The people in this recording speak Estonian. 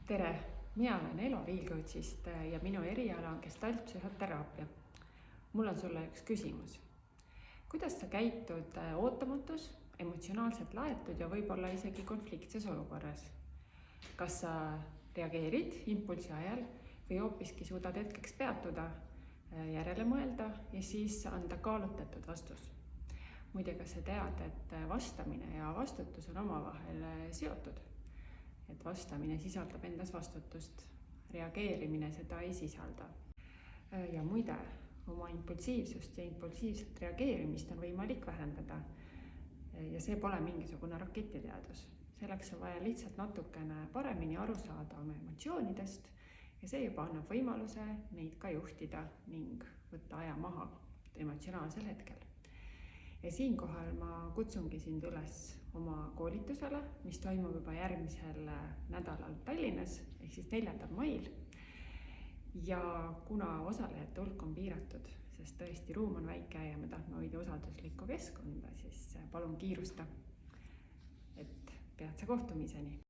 Tere, mina olen Elo Viilgõutsist ja minu eriala on gestaltpsühhoteraapia. Mul on sulle üks küsimus. Kuidas sa käitud ootamatus, emotsionaalselt laetud ja võib-olla isegi konfliktses olukorras? Kas sa reageerid impulsi ajal või hoopiski suudad hetkeks peatuda, järele mõelda ja siis anda kaalutletud vastus? Muide, kas sa tead, et vastamine ja vastutus on omavahel seotud? Et vastamine sisaldab endas vastutust, reageerimine seda ei sisalda. Ja muide, oma impulsiivsust ja impulsiivset reageerimist on võimalik vähendada. Ja see pole mingisugune raketiteadus. Selleks on vaja lihtsalt natukene paremini aru saada oma emotsioonidest ja see juba annab võimaluse neid ka juhtida ning võtta aja maha emotsionaalsel hetkel. Ja siinkohal ma kutsungi sind üles oma koolitusele, mis toimub juba järgmisel nädalal Tallinnas, ehk siis 4. mail. Ja kuna osalejate hulk on piiratud, sest tõesti ruum on väike ja me tahame hoida usalduslikku keskkonda, siis palun kiirusta, et peatse kohtumiseni.